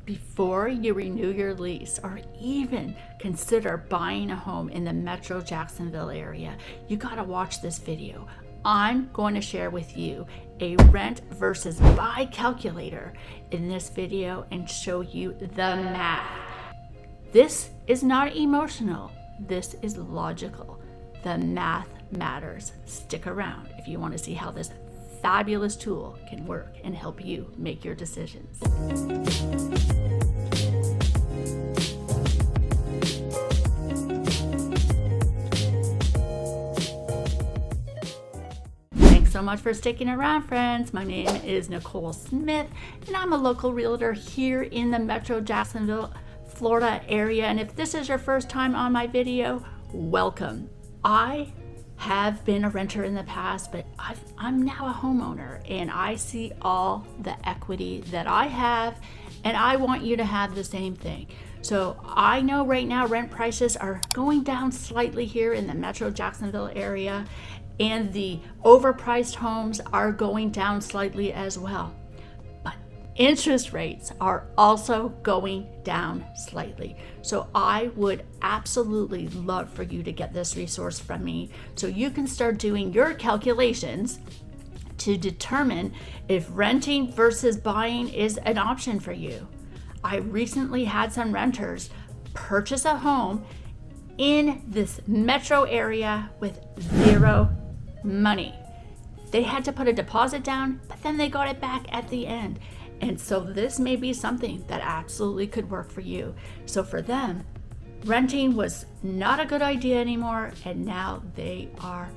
Before you renew your lease or even consider buying a home in the Metro Jacksonville area, you gotta watch this video. I'm going to share with you a rent versus buy calculator in this video and show you the math. This is not emotional, this is logical. The math matters. Stick around if you want to see how this fabulous tool can work and help you make your decisions. Thanks so much for sticking around, friends. My name is Nicole Smith, and I'm a local realtor here in the Metro Jacksonville, Florida area. And if this is your first time on my video, welcome. I have been a renter in the past, but I'm now a homeowner, and I see all the equity that I have, and I want you to have the same thing. So I know right now rent prices are going down slightly here in the Metro Jacksonville area, and the overpriced homes are going down slightly as well. But interest rates are also going down slightly. So I would absolutely love for you to get this resource from me so you can start doing your calculations to determine if renting versus buying is an option for you. I recently had some renters purchase a home in this metro area with zero money. They had to put a deposit down, but then they got it back at the end. And so this may be something that absolutely could work for you. So for them, renting was not a good idea anymore, and now they are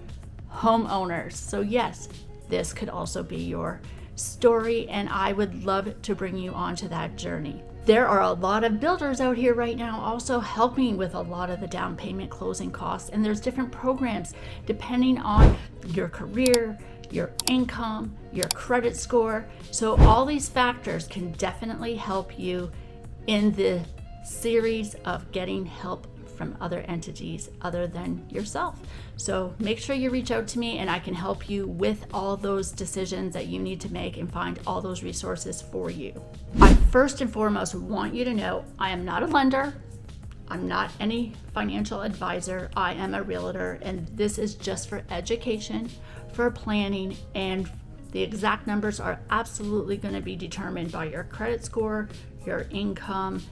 homeowners. So yes, this could also be your story, and I would love to bring you onto that journey. There are a lot of builders out here right now also helping with a lot of the down payment closing costs, and there's different programs depending on your career, your income, your credit score. So all these factors can definitely help you in the series of getting help from other entities other than yourself. So make sure you reach out to me, and I can help you with all those decisions that you need to make and find all those resources for you. I first and foremost want you to know I am not a lender. I'm not any financial advisor. I am a realtor, and this is just for education, for planning, and the exact numbers are absolutely going to be determined by your credit score, your income,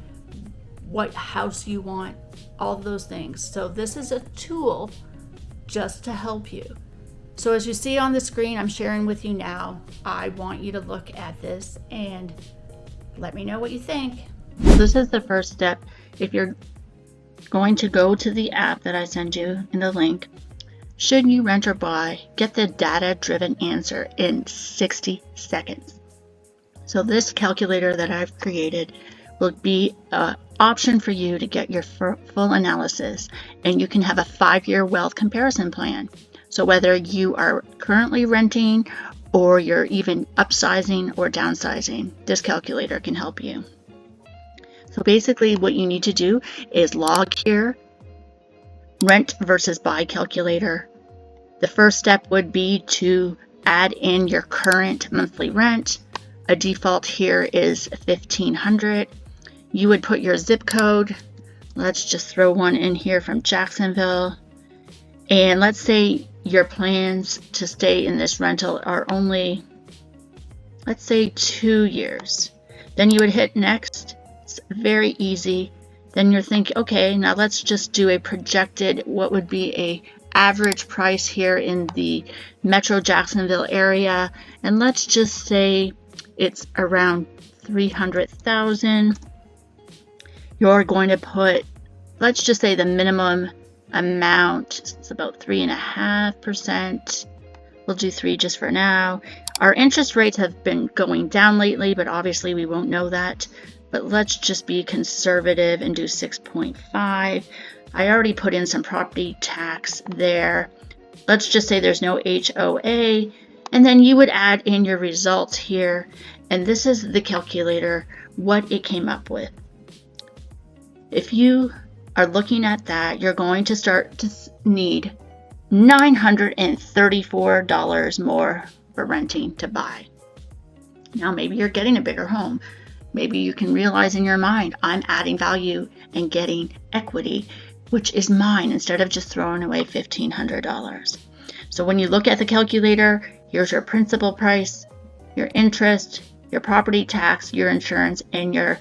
what house you want, all those things. So this is a tool just to help you. So as you see on the screen, I'm sharing with you now. I want you to look at this and let me know what you think. This is the first step. If you're going to go to the app that I send you in the link, should you rent or buy, get the data-driven answer in 60 seconds. So this calculator that I've created will be an option for you to get your full analysis, and you can have a 5-year wealth comparison plan. So whether you are currently renting or you're even upsizing or downsizing, this calculator can help you. So basically what you need to do is log here, rent versus buy calculator. The first step would be to add in your current monthly rent. A default here is $1,500. You would put your zip code. Let's just throw one in here from Jacksonville. And let's say your plans to stay in this rental are only, let's say 2 years. Then you would hit next. It's very easy. Then you're thinking, okay, now let's just do a projected, what would be a average price here in the Metro Jacksonville area. And let's just say it's around $300,000. You're going to put, let's just say the minimum amount is about 3.5%. We'll do 3 just for now. Our interest rates have been going down lately, but obviously we won't know that. But let's just be conservative and do 6.5. I already put in some property tax there. Let's just say there's no HOA. And then you would add in your results here. And this is the calculator, what it came up with. If you are looking at that, you're going to start to need $934 more for renting to buy. Now maybe you're getting a bigger home. Maybe you can realize in your mind, I'm adding value and getting equity, which is mine, instead of just throwing away $1,500. So when you look at the calculator, here's your principal price, your interest, your property tax, your insurance, and your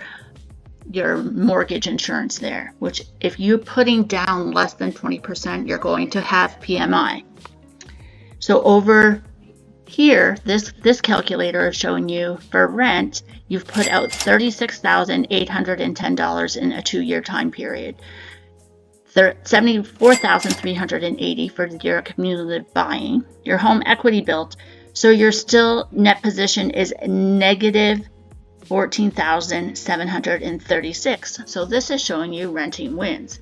mortgage insurance there, which if you're putting down less than 20%, you're going to have PMI. So over here, this calculator is showing you for rent, you've put out $36,810 in a 2-year time period. $74,380 for your cumulative buying. Your home equity built, so your still net position is negative $14,736. So this is showing you renting wins,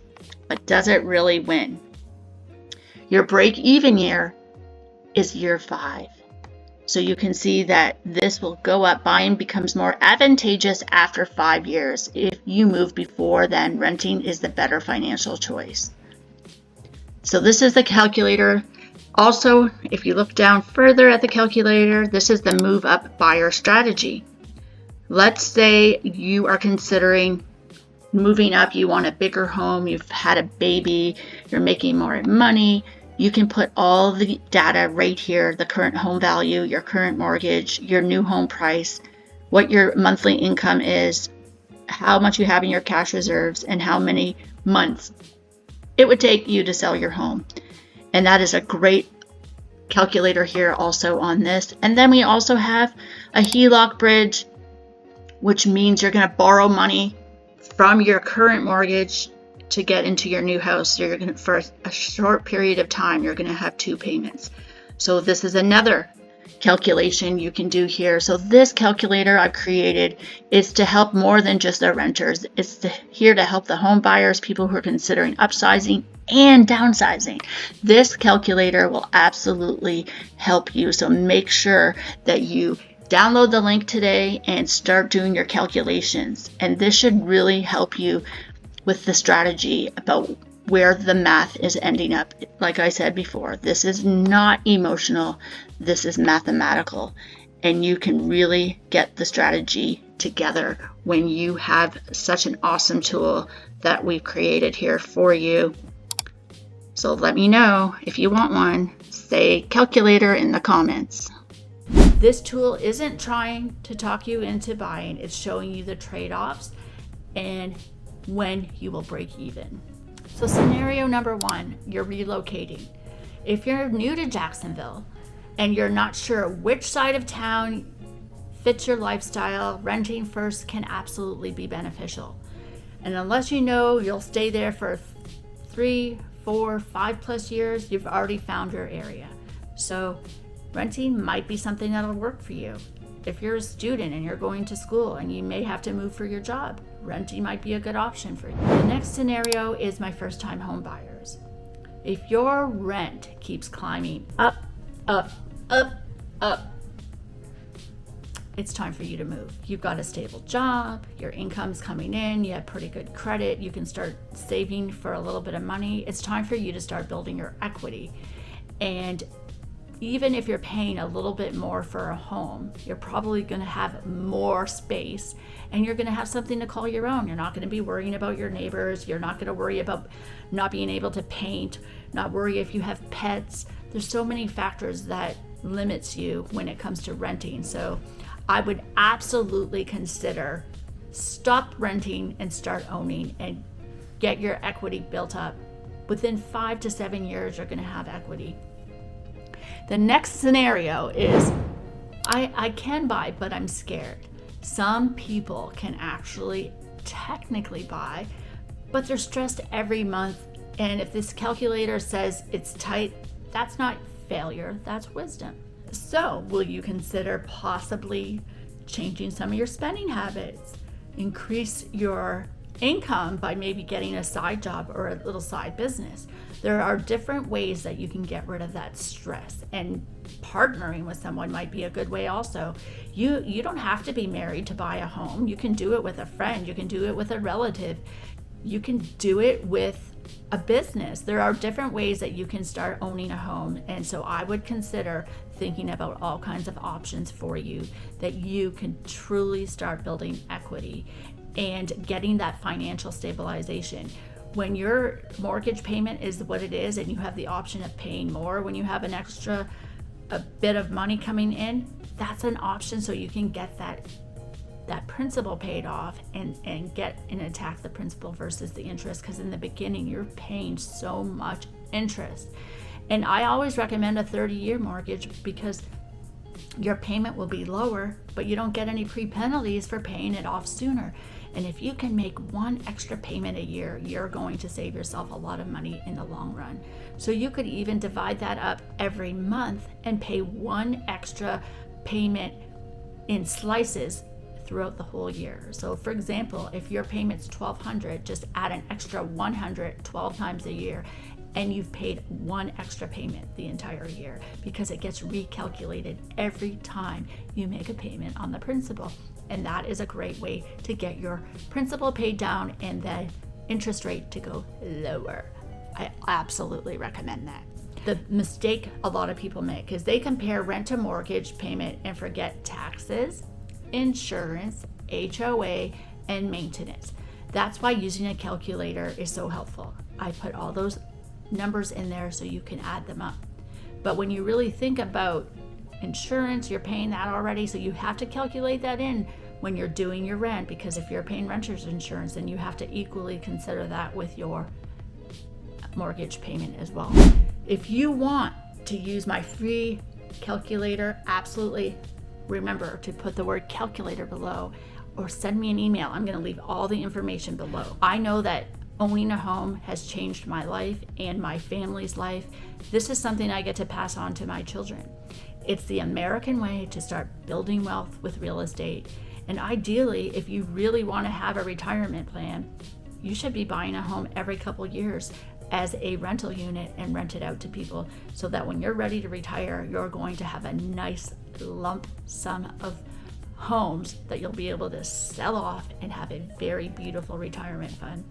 but does it really win? Your break-even year is year 5. So you can see that this will go up. Buying becomes more advantageous after 5 years. If you move before then, renting is the better financial choice. So this is the calculator. Also, if you look down further at the calculator, this is the move up buyer strategy. Let's say you are considering moving up, you want a bigger home, you've had a baby, you're making more money. You can put all the data right here, the current home value, your current mortgage, your new home price, what your monthly income is, how much you have in your cash reserves, and how many months it would take you to sell your home. And that is a great calculator here also on this. And then we also have a HELOC bridge, which means you're going to borrow money from your current mortgage to get into your new house. You're going to, for a short period of time, you're going to have 2 payments. So this is another calculation you can do here. So this calculator I've created is to help more than just the renters. It's here to help the home buyers, people who are considering upsizing and downsizing. This calculator will absolutely help you. So make sure that you download the link today and start doing your calculations. And this should really help you with the strategy about where the math is ending up. Like I said before, this is not emotional, this is mathematical, and you can really get the strategy together when you have such an awesome tool that we've created here for you. So let me know if you want one. Say calculator in the comments. This tool isn't trying to talk you into buying, it's showing you the trade-offs and when you will break even. So scenario number 1, you're relocating. If you're new to Jacksonville and you're not sure which side of town fits your lifestyle, renting first can absolutely be beneficial. And unless you know you'll stay there for 3, 4, 5+ years, you've already found your area. So renting might be something that'll work for you. If you're a student and you're going to school and you may have to move for your job, renting might be a good option for you. The next scenario is my first-time home buyers. If your rent keeps climbing up, up, up, up, it's time for you to move. You've got a stable job, your income's coming in, you have pretty good credit, you can start saving for a little bit of money. It's time for you to start building your equity. And even if you're paying a little bit more for a home, you're probably going to have more space and you're going to have something to call your own. You're not going to be worrying about your neighbors. You're not going to worry about not being able to paint, not worry if you have pets. There's so many factors that limits you when it comes to renting. So I would absolutely consider stop renting and start owning and get your equity built up. Within 5 to 7 years, you're going to have equity. The next scenario is, I can buy, but I'm scared. Some people can actually technically buy, but they're stressed every month. And if this calculator says it's tight, that's not failure, that's wisdom. So will you consider possibly changing some of your spending habits? Increase your income by maybe getting a side job or a little side business. There are different ways that you can get rid of that stress, and partnering with someone might be a good way also. You don't have to be married to buy a home. You can do it with a friend. You can do it with a relative. you can do it with a business. There are different ways that you can start owning a home. And so I would consider thinking about all kinds of options for you that you can truly start building equity and getting that financial stabilization. When your mortgage payment is what it is and you have the option of paying more when you have a bit of money coming in, that's an option so you can get that principal paid off and attack the principal versus the interest, because in the beginning you're paying so much interest. And I always recommend a 30-year mortgage because your payment will be lower, but you don't get any pre-penalties for paying it off sooner. And if you can make one extra payment a year, you're going to save yourself a lot of money in the long run. So you could even divide that up every month and pay one extra payment in slices throughout the whole year. So for example, if your payment's $1,200, just add an extra $100 12 times a year, and you've paid one extra payment the entire year, because it gets recalculated every time you make a payment on the principal. And that is a great way to get your principal paid down and the interest rate to go lower. I absolutely recommend that. The mistake a lot of people make is they compare rent to mortgage payment and forget taxes, insurance, HOA, and maintenance. That's why using a calculator is so helpful. I put all those numbers in there so you can add them up. But when you really think about insurance, you're paying that already, so you have to calculate that in when you're doing your rent, because if you're paying renter's insurance, then you have to equally consider that with your mortgage payment as well. If you want to use my free calculator, absolutely remember to put the word calculator below or send me an email. I'm going to leave all the information below. I know that owning a home has changed my life and my family's life. This is something I get to pass on to my children. It's the American way to start building wealth with real estate. And ideally, if you really want to have a retirement plan, you should be buying a home every couple years as a rental unit and rent it out to people, so that when you're ready to retire, you're going to have a nice lump sum of homes that you'll be able to sell off and have a very beautiful retirement fund.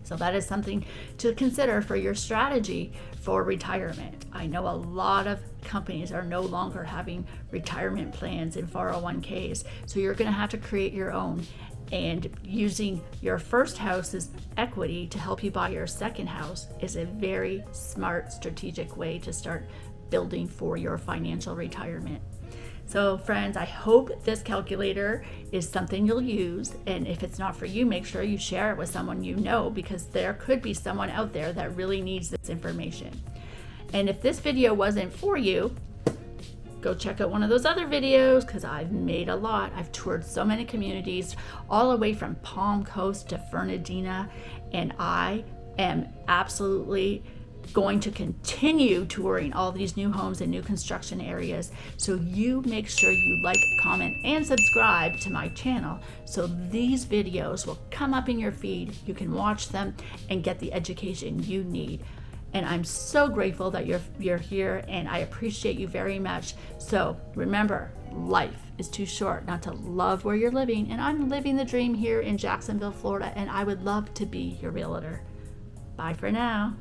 So that is something to consider for your strategy for retirement. I know a lot of companies are no longer having retirement plans in 401ks, so you're going to have to create your own. And using your first house's equity to help you buy your second house is a very smart, strategic way to start building for your financial retirement. So friends, I hope this calculator is something you'll use. And if it's not for you, make sure you share it with someone you know, because there could be someone out there that really needs this information. And if this video wasn't for you, go check out one of those other videos, because I've made a lot. I've toured so many communities all the way from Palm Coast to Fernandina, and I am absolutely going to continue touring all these new homes and new construction areas. So you make sure you like, comment, and subscribe to my channel, so these videos will come up in your feed. You can watch them and get the education you need. And I'm so grateful that you're here, and I appreciate you very much. So remember, life is too short not to love where you're living. And I'm living the dream here in Jacksonville, Florida, and I would love to be your realtor. Bye for now.